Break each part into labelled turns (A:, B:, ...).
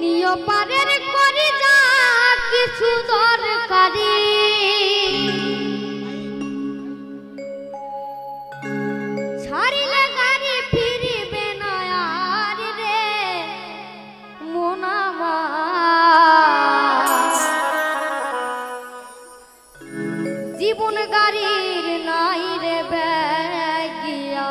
A: নিয় পারের করি যা কিছু দরকারি ছাড়িলে গাড়ি ফিরিবে না আর রে মন আমার জীবন গাড়ির নাই রে ব্যাগিয়া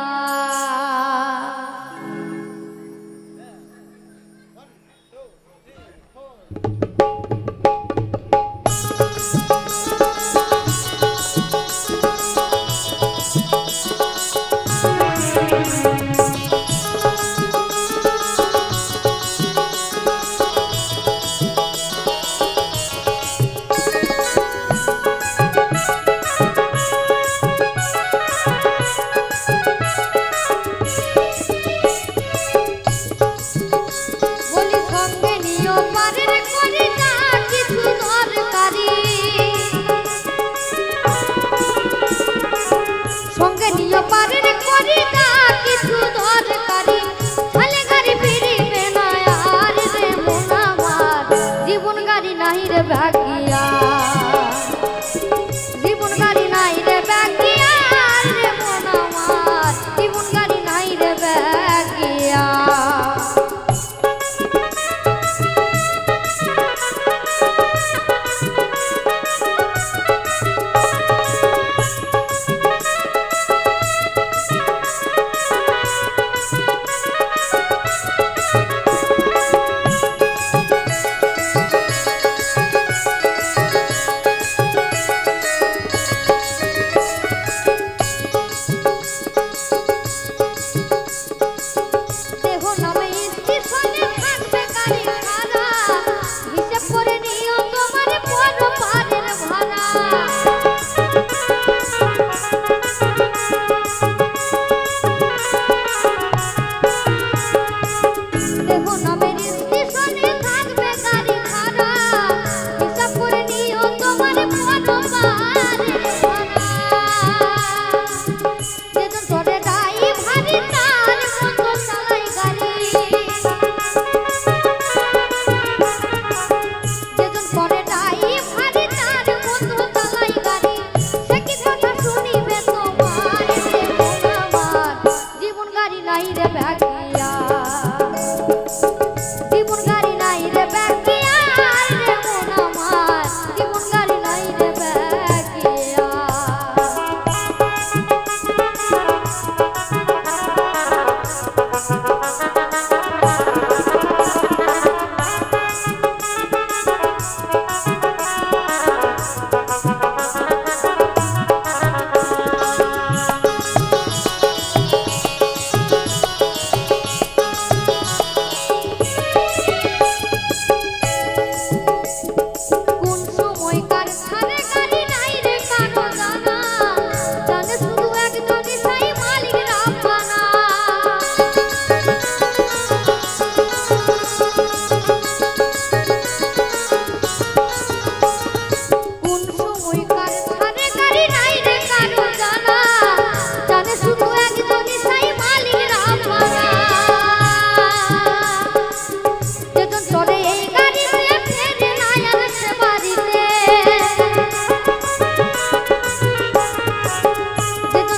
A: সঙ্গে নিয়ে পারের করি না কিছু দরকারি ছালে গাড়ি ফিরিবে না আর রে মন আমার জীবন গাড়ি নাই রে ভাগিয়া জীবন গাড়ি নাই রে ভাগিয়া রে মন আমার জীবন গাড়ি নাই রে ভাগিয়া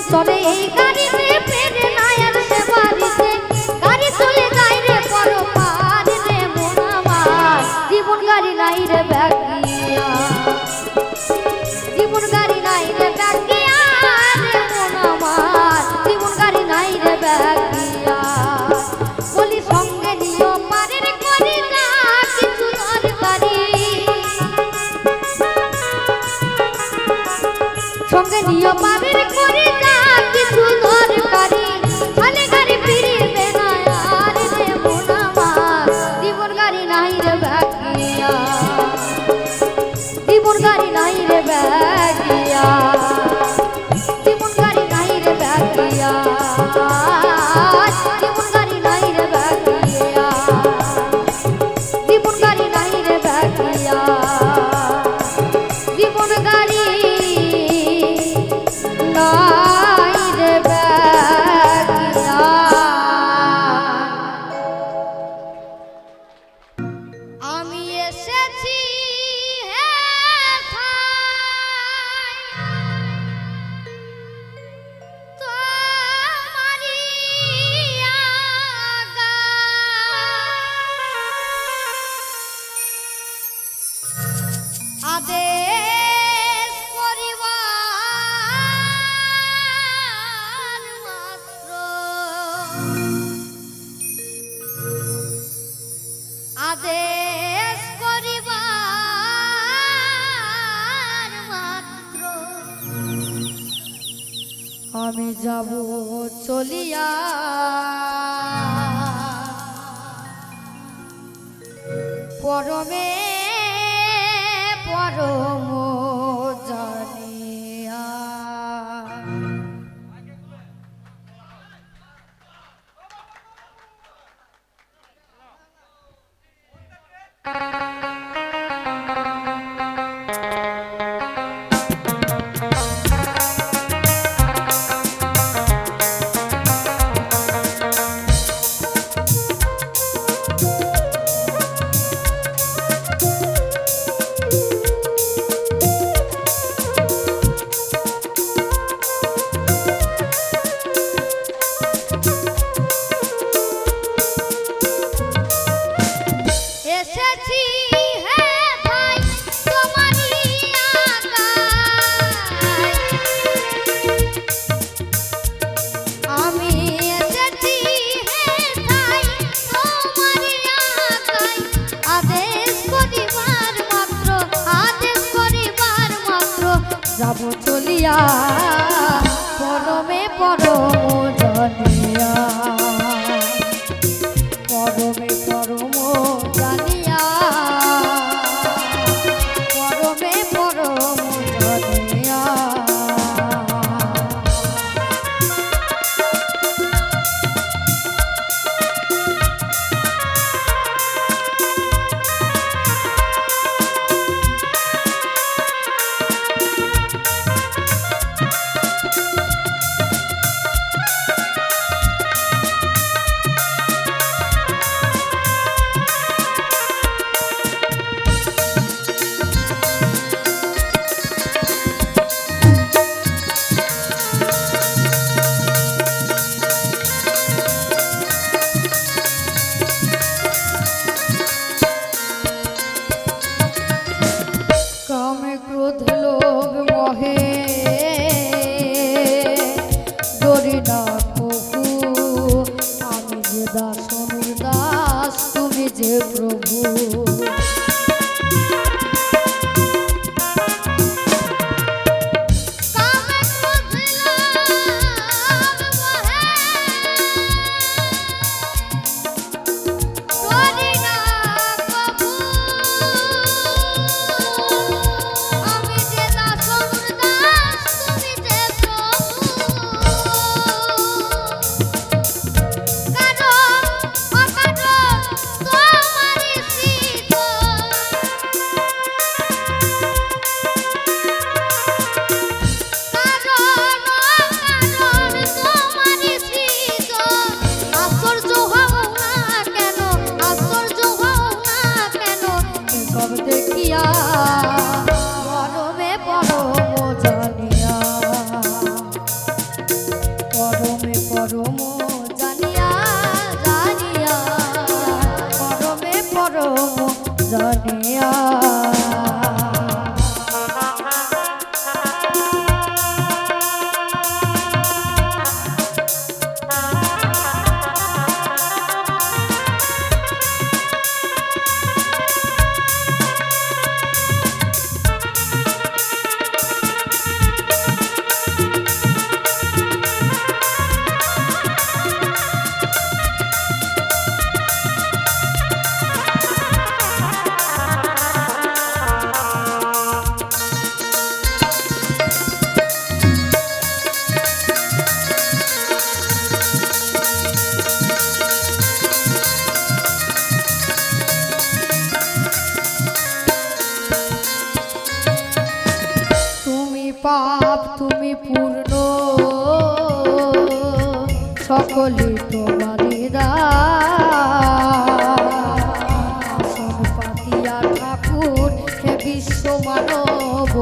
A: চলে এই গাড়িতে ফেরে না আর সে বাড়িতে গাড়ি চলে যায় রে পরপার রে মন আমার জীবন গাড়ি নাই রে ভাগিয়া জীবন গাড়ি নাই রে ভাগিয়া রে মন আমার জীবন গাড়ি নাই রে ভাগিয়া বলি সঙ্গে নিও পারের করি না কিছু দরকারি সঙ্গে নিও পারের করি কিছু দরকারি ছালে গাড়ি ফিরিবে না আর রে মন আমার জীবন গাড়ি নাই রে ভাগিয়া জীবন গাড়ি নাই রে ভাগিয়া জীবন গাড়ি নাই রে ভাগিয়া জীবন গাড়ি নাই রে ভাগিয়া জীবন গাড়ি নাই রে ভাগিয়া জীবন গাড়ি না আমি যাব চলিয়া পরমে পরম জানিয়া। এসেছি হে ভাই তোমারই আগায়, আমি এসেছি হে ভাই তোমারই আগায়, আদেশ করিবার মাত্র, আদেশ করিবার মাত্র যাব চলিয়া পরমে পরম জানিয়া, পরমে পরম জানিয়া, পরমে পরম জানিয়া। কামে ক্রোধ লোভ মহে ডরি না কহু, আমি যে দাস অনুর দাস তুমি যে প্রভু। কামে ক্রোধ লোভ মহে ডরি না কহু, আমি যে দাস অনুর দাস তুমি যে প্রভু। কারণ অকারণ তোমারই সৃজন, কারণ অকারণ তোমারই সৃজন। আশ্চর্য হও না কেন, আশ্চর্য হও না কেন, এসব দেখিয়া পরমে পরম জানিয়া, পরমে পরম জানিয়া, জানিয়া, পরমে পরম জানিয়া। পাপ তুমি পূর্ণ, সকলে তোমারই আসন পাতিয়া ঠাকুর হে বিশ্ব মানব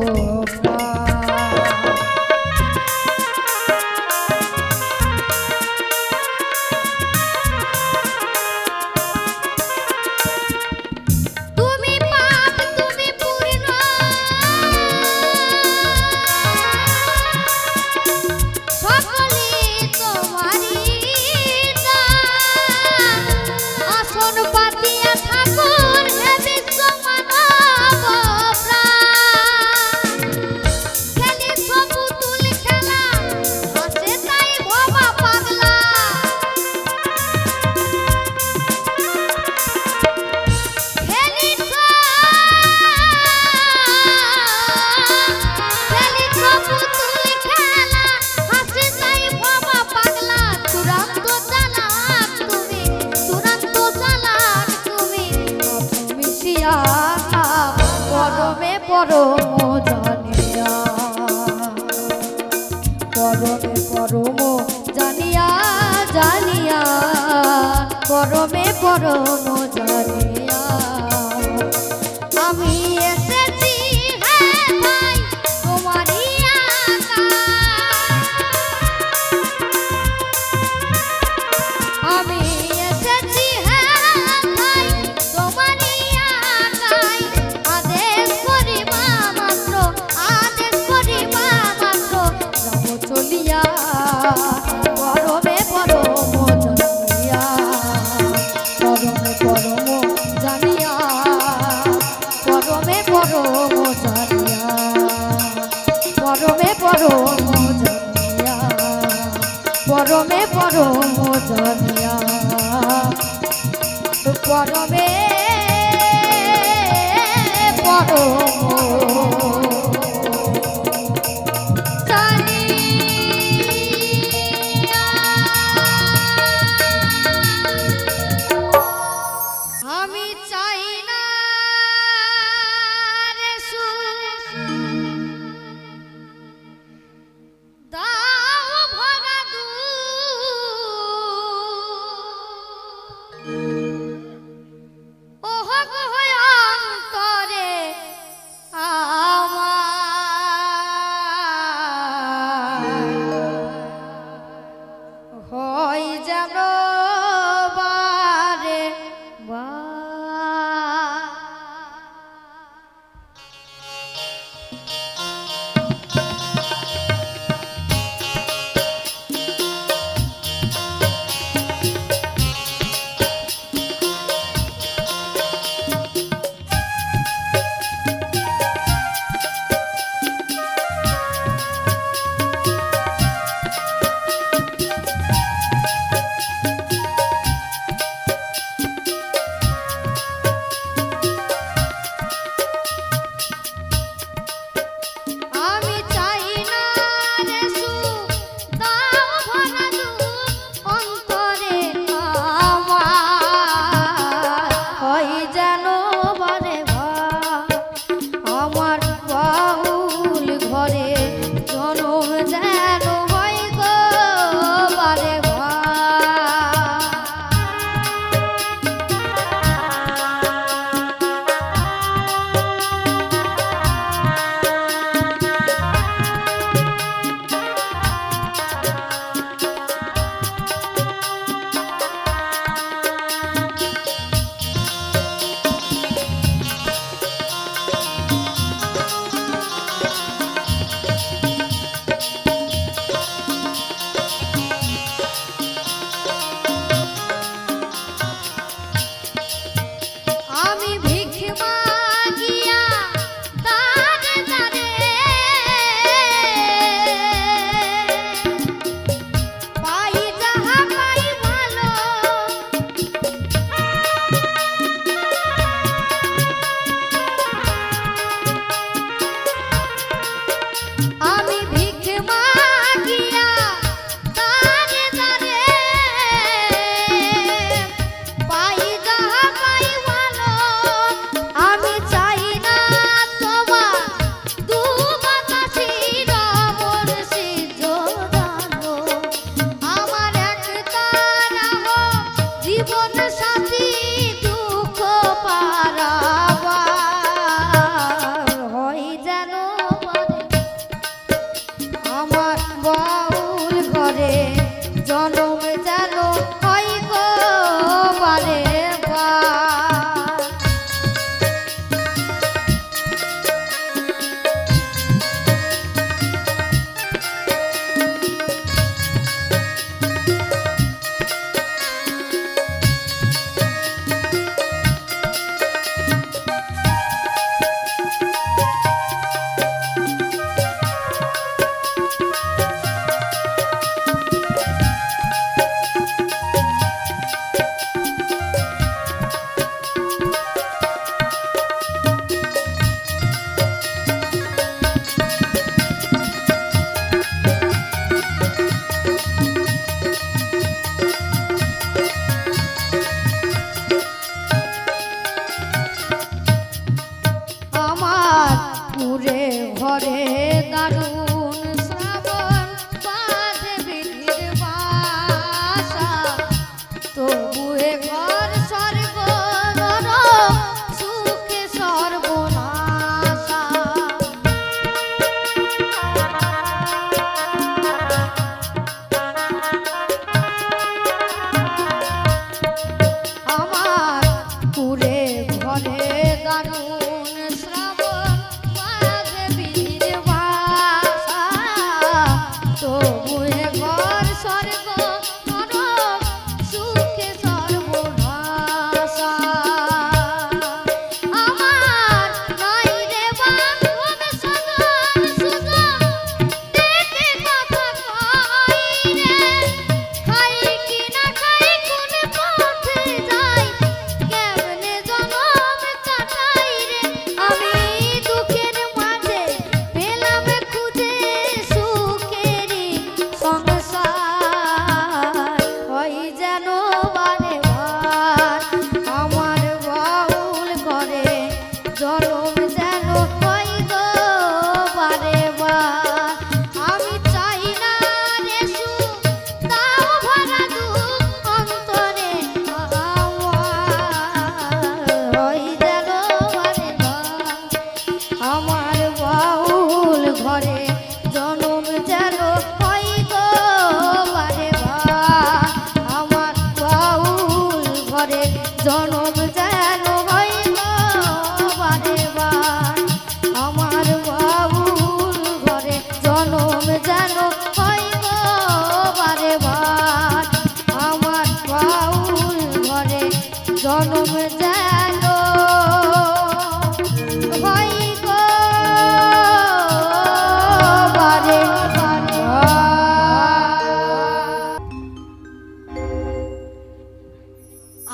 A: পরম জানিয়া, পরমে পরম জানিয়া জানিয়া, পরমে পরম জানিয়া আমি এসেছি হ্যাঁ ভাই তোমারই আমি এসেছি হ্যাঁ ভাই তোমারই আগায়, আদেশ করিবা মাত্র, আদেশ করিবা মাত্র যাব চলিয়া, পরমে পরম জানিয়া, পরমে পরম জানিয়া, পরমে পরম জানিয়া, পরমে পরম জানিয়া, পরমে পরম জানিয়া, পরমে পরম আমি চাই না রে দাও ভরা ঘরে দারুণ শ্রাবণ বাজে বিধির বাসা, তবুয়ে ঘর স্বর্গ নরক সুখে সর্বনাশা। আমার পুরে ঘরে দারুণ শ্রাবণ বাজে বীর ভাষা, তবুয়ে ঘর স্বর্গ নরক সুখে সর্বনাশা। আমার নাই রে বান্ধব সজন সুজন, দেখে কথা কই রে, খাই কি না খাই কোন পথে যাই, কেমনে জনম কাটাই রে। আমি দুঃখের মাঝে পেলাম খুঁজে সুখেরই সংসার, হয় যেন বারে বার আমার বাউল ঘরে জনম যেন হয় গো বারে বার। আমি চাই না রে সুখ, তাও ভরা দুঃখ অন্তরে আমার, হয় যেন বারে বার আমার বাউল ঘরে জনম যেন হয় গো বারে বার। আমার বাউল ঘরে জনম যেন হয় গো বারে বার। আমার বাউল ঘরে জনম যেন হয় গো বারে বার। আমার বাউল ঘরে জনম যেন হয় গো বারে বার।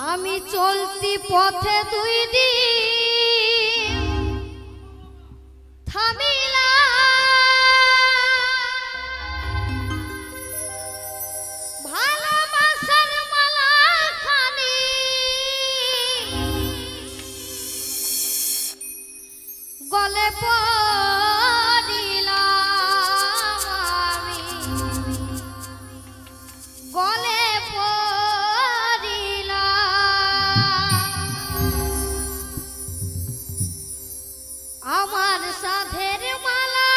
A: আমি চলতি পথে দুই দিন থামিলাম, ভালোবাসার মালা খানি গলে পড়িলাম, আমি গলে পড়িলাম। আমার সাধের মালা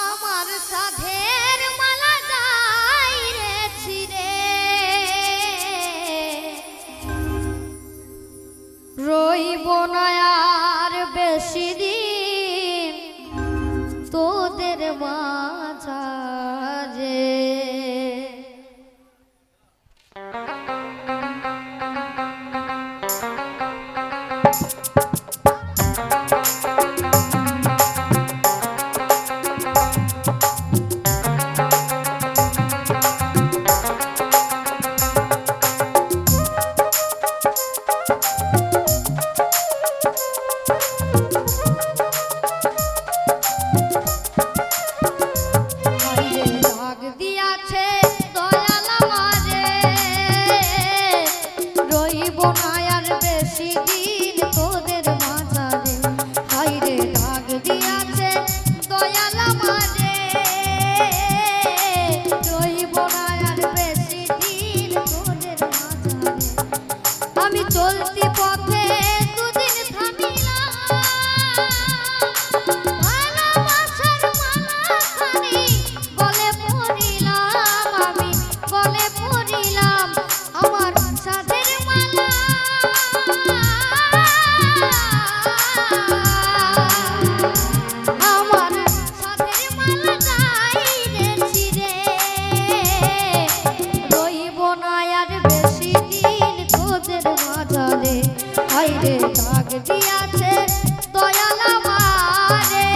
A: আমার সাধের মালা যাই রে ছিড়ে, রইব না আর বেশি দিন তোদের মাঝারে। হাইরে ডাক দিয়াছে দয়াল আমারে, রইব না আর বেশি দিন তোদের মাঝারে। হাইরে ডাক দিয়াছে দয়াল আমারে, রইব না আর বেশি দিন তোদের মাঝারে। আমি চলতি পথে দুদিন থামিলাম, ভালোবাসার মালা খানি গলে পড়িলাম, আমি গলে পড়িলাম। আমার সাধের মালা আমার সাধের মালা যাই রে ছিড়ে, রইব না আর বেশি দিন তোদের মাঝারে। হাইরে ডাক দিয়াছে দয়াল আমারে।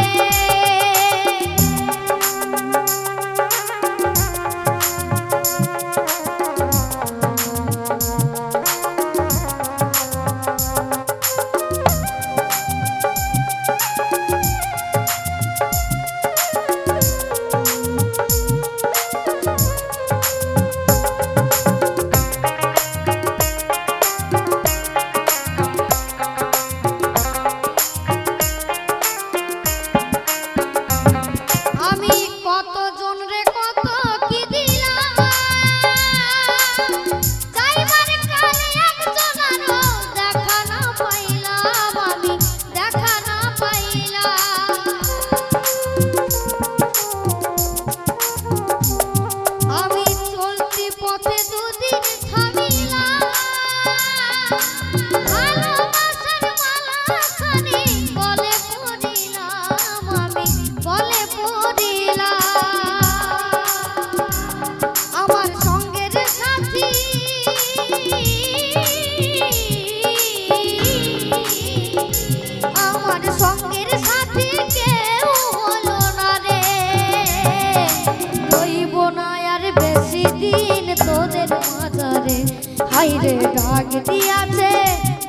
A: হাইরে ডাক দিয়াছে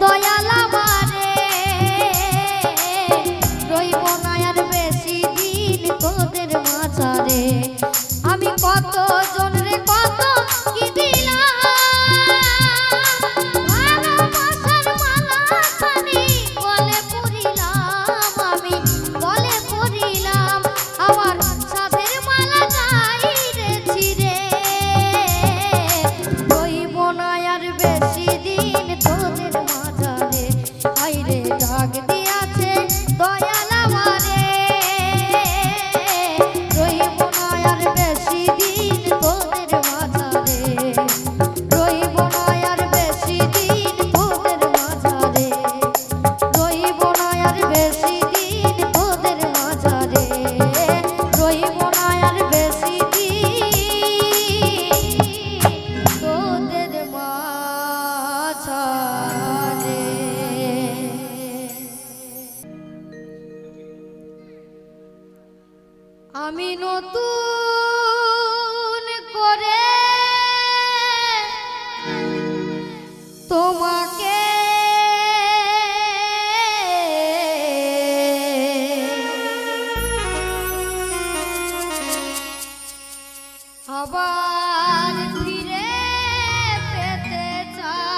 A: দয়াল আমারে, রইব না আর বেশি দিন তোদের মাঝারে। আমি কত জনরে কত কি দিলাম, ভালোবাসার মালা খানি গলে পরিলাম, আমি গলে পরিলাম, আমার সাথের মালা গাইরে ছিড়ে। রইব না আর বেশি দিন তোদের মাঝারে, হাইরে ডাক দিয়াছে দয়াল আমারে, রইব না আর বেশি দিন তোদের মাঝারে, রইব না আর বেশি দিন তোদের মাঝারে, রইব না আর বেশি দিন তোদের মাঝারে, রইব না আর বেশি দিন তোদের মাঝারে। আমি নতুন করে তোমাকে আবার ফিরে পেতে চাই।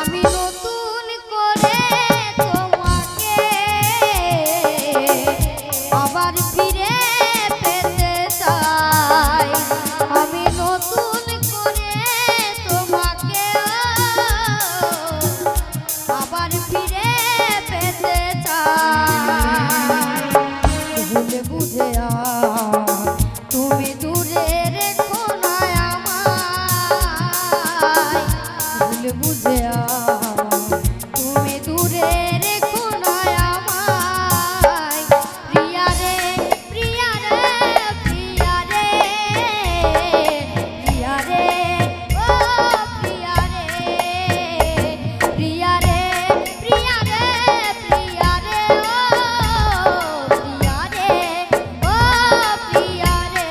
A: আমি নতুন করে তোমাকে আবার ফিরে পেতে চাই। আমি নতুন করে তোমাকে আবার ফিরে পেতে চাই। ভুলে বুঝে তুমি দূরে রেখো না আমায়, ভুলে বুঝে তুমি দূরে রেখো না আমায়। প্রিয়া রে প্রিয়া রে প্রিয়া রে, প্রিয়া রে ও প্রিয়া রে, প্রিয়া রে প্রিয়া রে প্রিয়া রে ও প্রিয়া রে ও প্রিয়া রে।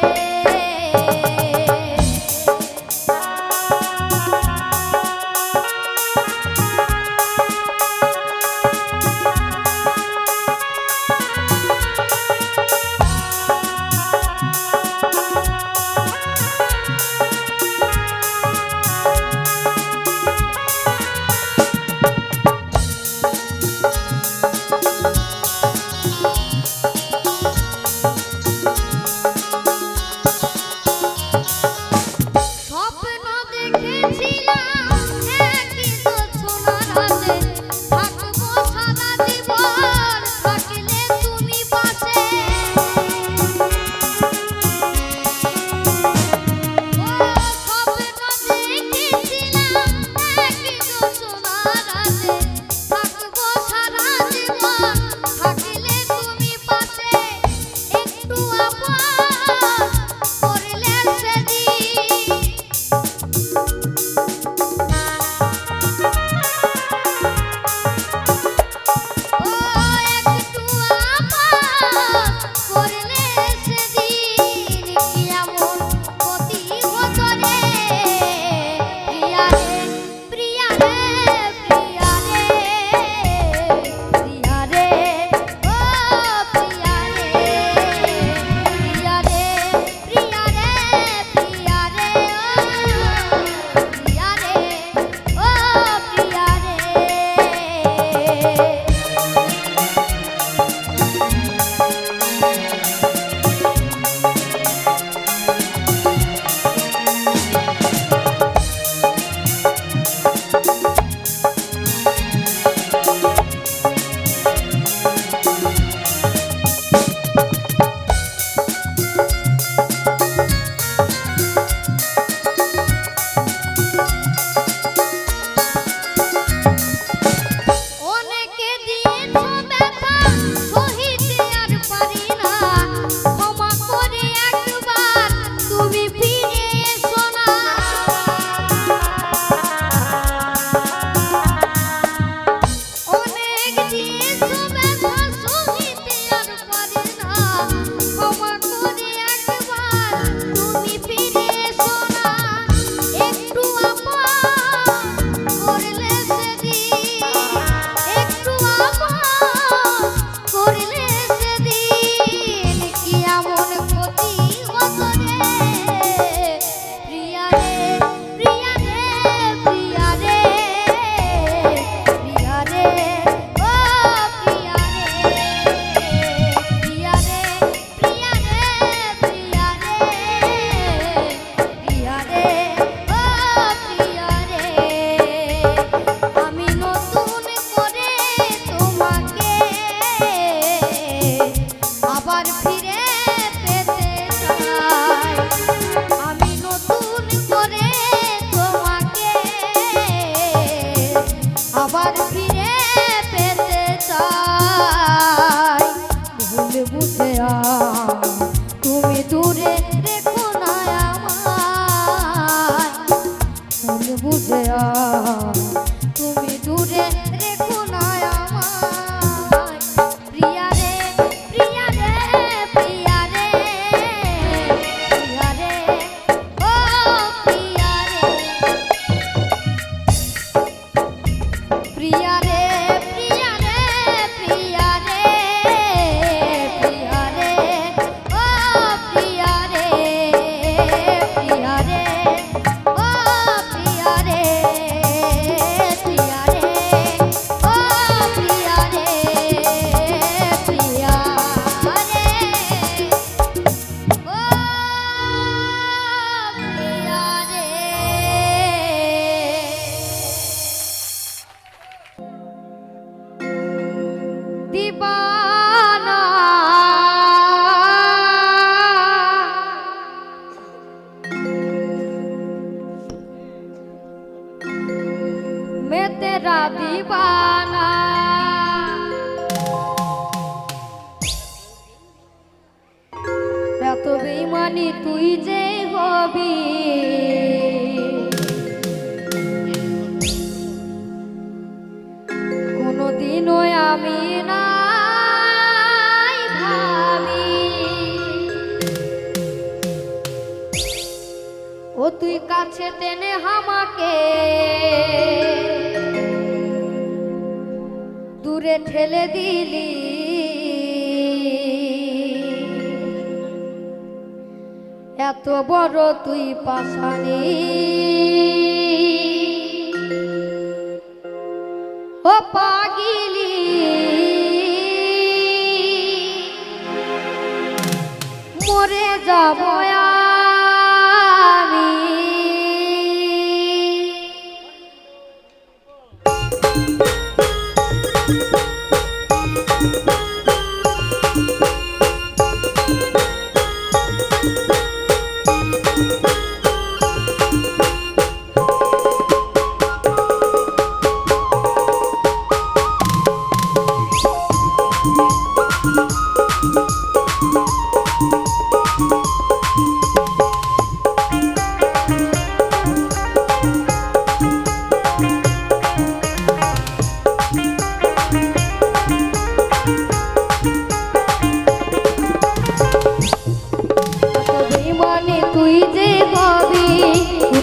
A: যে তুমি দূরে রেখো না আমায় প্রিয়া রে প্রিয়া রে প্রিয়া রে প্রিয়া রে ও প্রিয়া রে প্রিয়া রে প্রিয়া রে প্রিয়া রে প্রিয়া রে ও প্রিয়া রে প্রিয়া রে ও প্রিয়া রে প্রিয়া রে ও প্রিয়া রে প্রিয়া রে ও প্রিয়া রে दीवाना मैं तेरा दीवाना এত বেঈমানি তুই যে হবি কোনদিনও আমি নাই ভাবি ও তুই কাছে টেনে আমাকে দূরে ঠেলে দিলি এত বড় তুই পাশানি ও পাগিলি মরে যাব আমি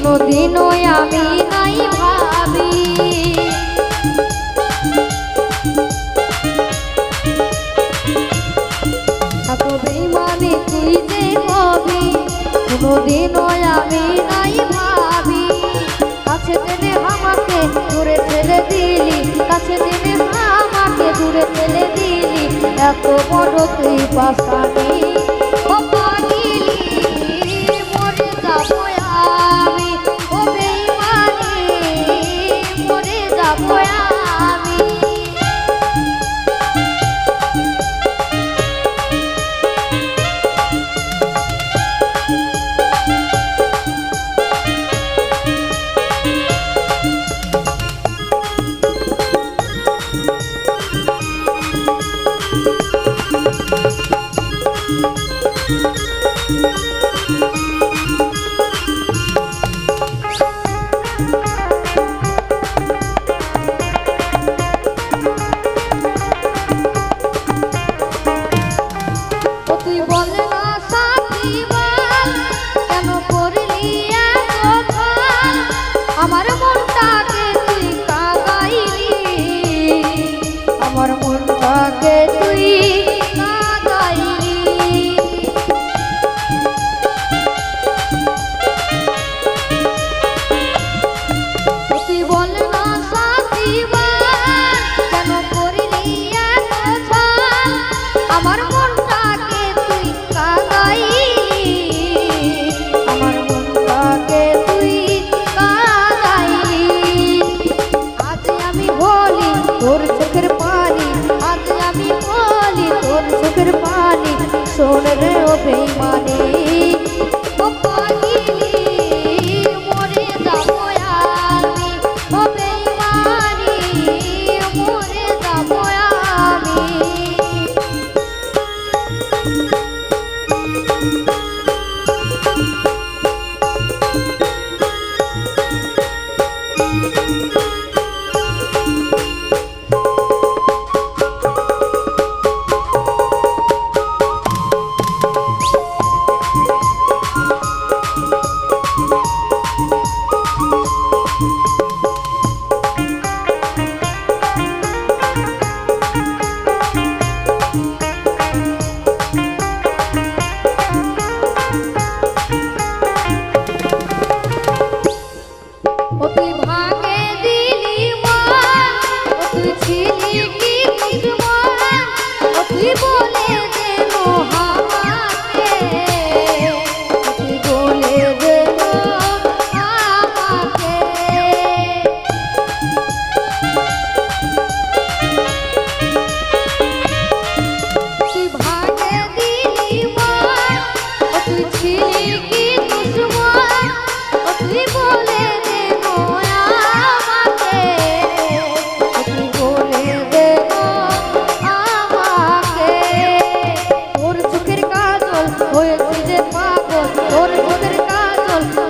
A: কোনদিনও আমি নাই ভাবি এত বেঈমানি তুই যে হবি কোনদিনও আমি নাই ভাবি কাছে টেনে আমাকে দূরে ঠেলে দিলি কাছে টেনে আমাকে দূরে ঠেলে দিলি এত বড় তুই পাশানি ও পাগিলি মরে যাবো আমি ও বেঈমানি মরে যাবো আমি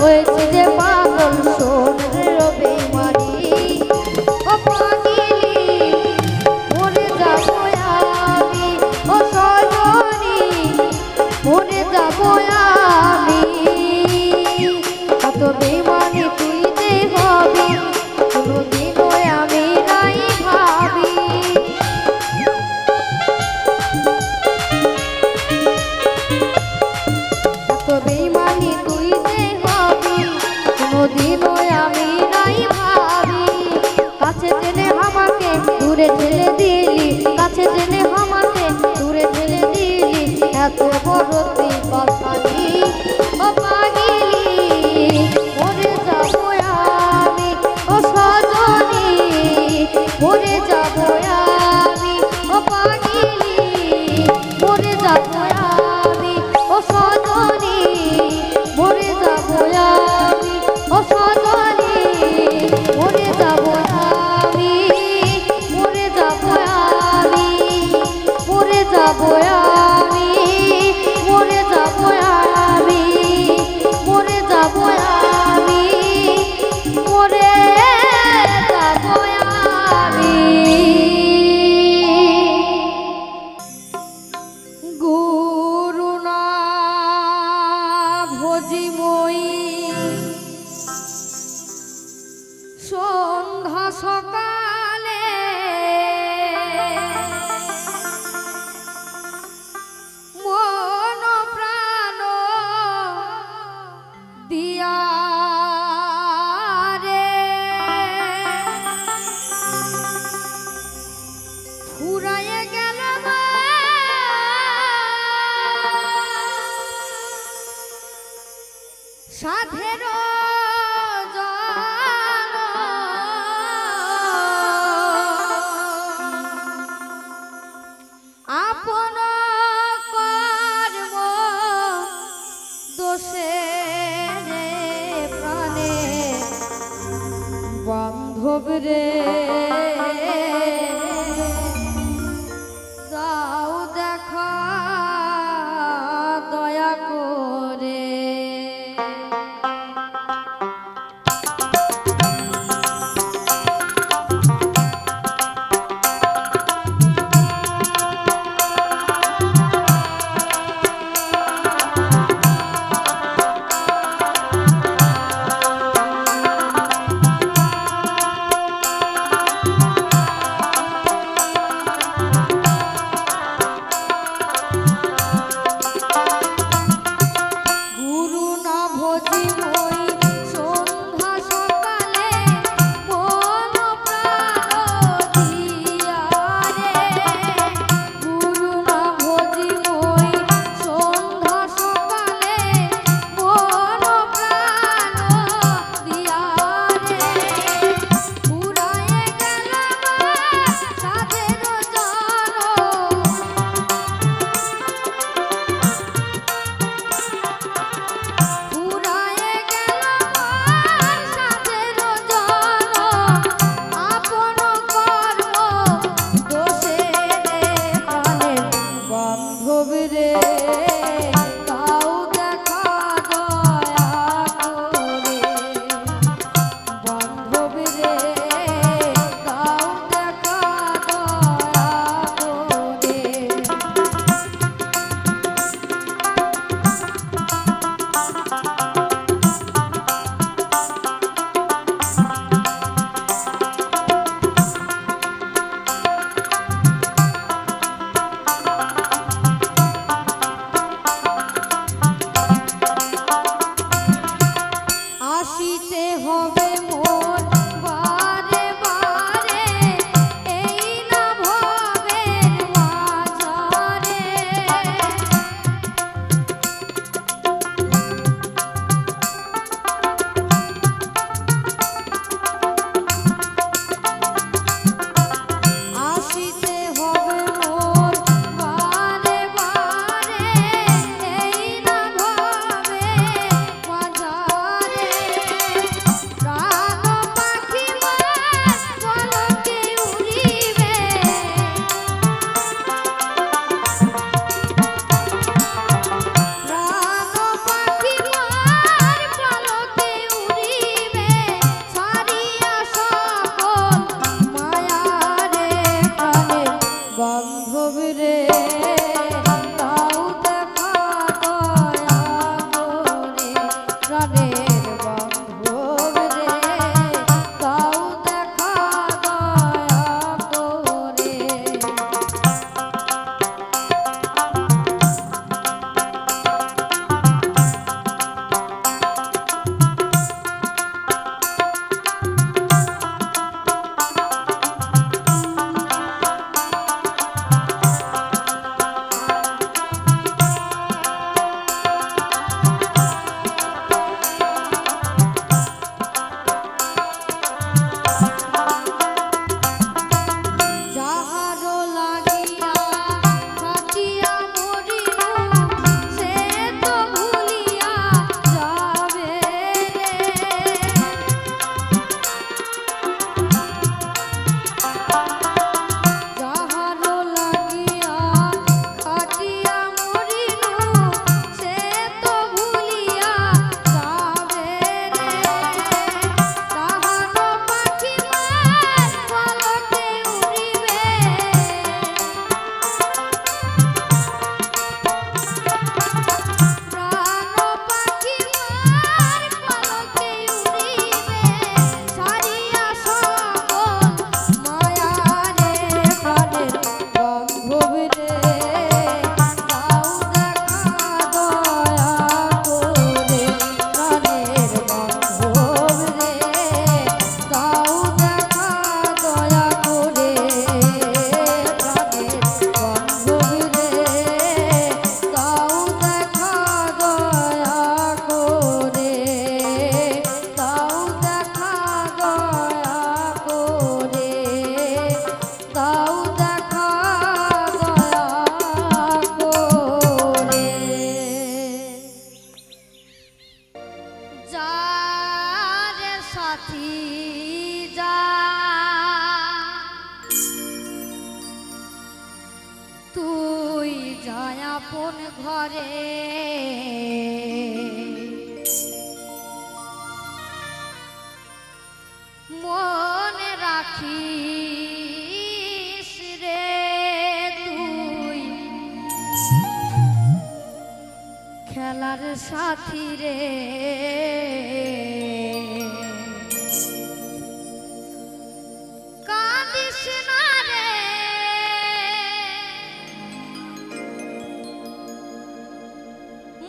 A: হয়েছে যে পাগল শোন রে বেঈমানি ও পাগিলি মরে যাবো আমি ও সজনী মরে যাবো আমি কত বেঈমানি তুই যে হবি কোনোদিনও আমি নাই ভাবি কত বেঈমানি তুই যে হবি কোনোদিনও আমি নাই ভাবি কাছে টেনে আমাকে দূরে ঠেলে দিলি কাছে টেনে আমাকে দূরে ঠেলে দিলি এত বড় তুই বাসানি ও পাগিলি মরে যাবো আমি ও সজনী মরে যাবো আমি ও পাগিলি মরে যাবো আমি ও সজনী মরে যাবো আমি ও সজনী মরে যাবো আমি মরে যাবো আমি মরে যাবো আমি মরে যাবো আমি মরে যাবো আমি মরে যাবো আমি গুরু না ভজি মই সন্ধ্যা সকালে মন প্রাণ দিয়া রে ফুরাইয়া গেল সাধের আপন কর্ম দোষে প্রাণে বান্ধব রে যাও দেখা দয়া করে প্রাণের বান্ধব রে দাও দেখা দয়া করে। যাহারো লাগিয়া কাটিয়া মরিল সে তো ভুলিয়া যাবে রে। যাহারো লাগিয়া কাটিয়া মরিল সে তো ভুলিয়া যাবে রে। তাহারো পাখি মার পলকে উড়িবে, প্রাণ পাখি মার পলকে উড়িবে, ছাড়িয়া সকল মায়া রে প্রাণের বান্ধব রে দাও দেখা দয়া করে। প্রাণের বান্ধব রে দাও দেখা দয়া করে। প্রাণের বান্ধব রে দাও দেখা দয়া করে। দাও দেখা দয়া করে। দাও দেখা দয়া করে। যা রে সাথী যা, তুই যায় আপন ঘরে। মনে রাখিস রে তুই খেলার সাথী রে। কাঁদিস না রে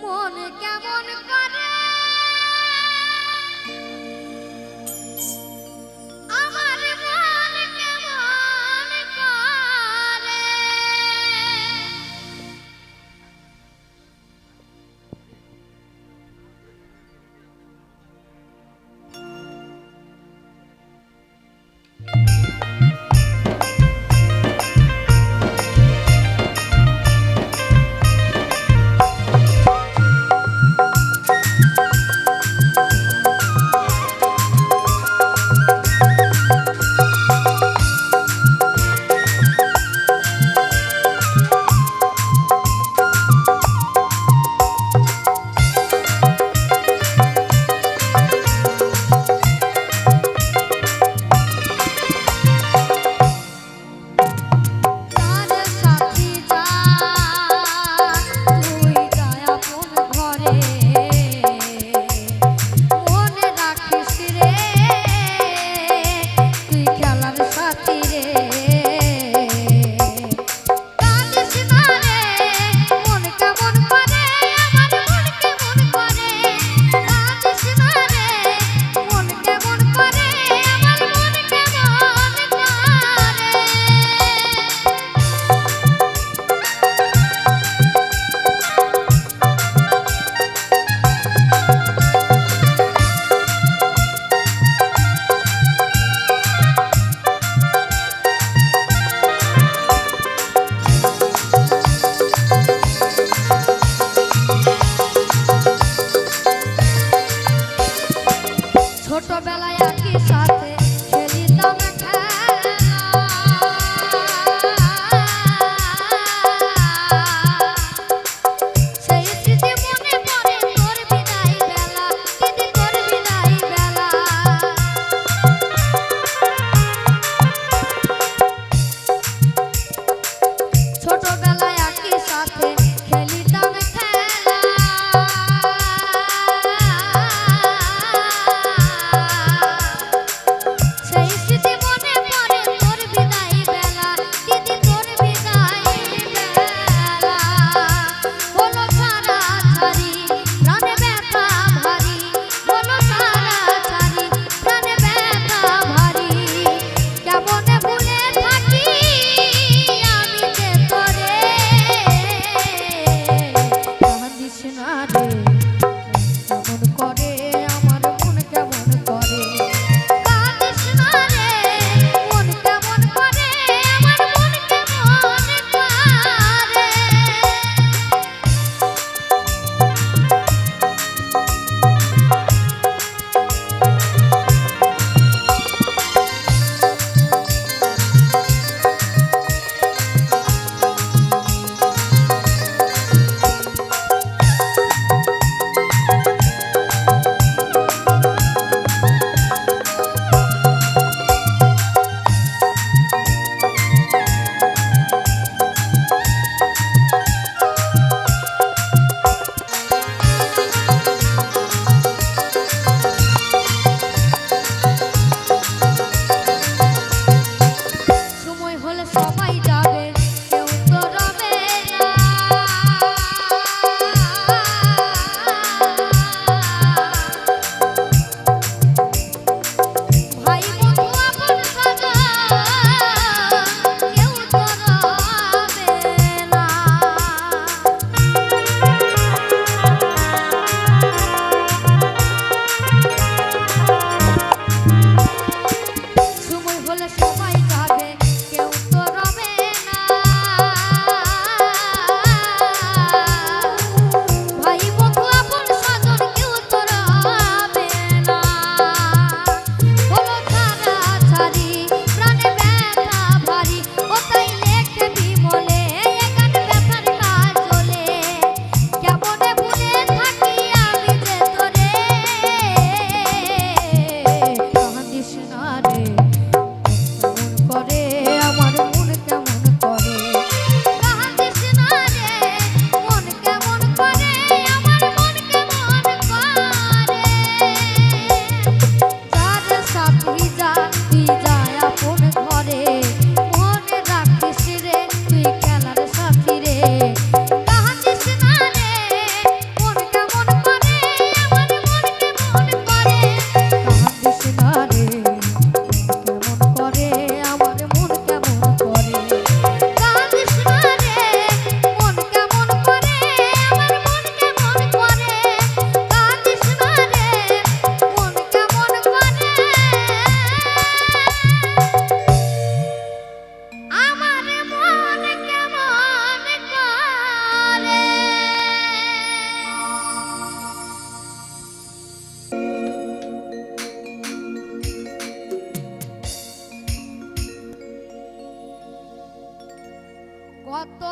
A: মন কেমন করে, আমার মন কেমন করে।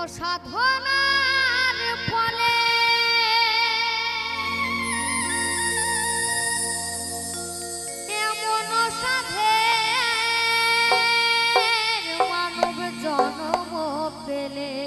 A: অসাধনার ফলে এমন সাধের মানব জন্ম পেলে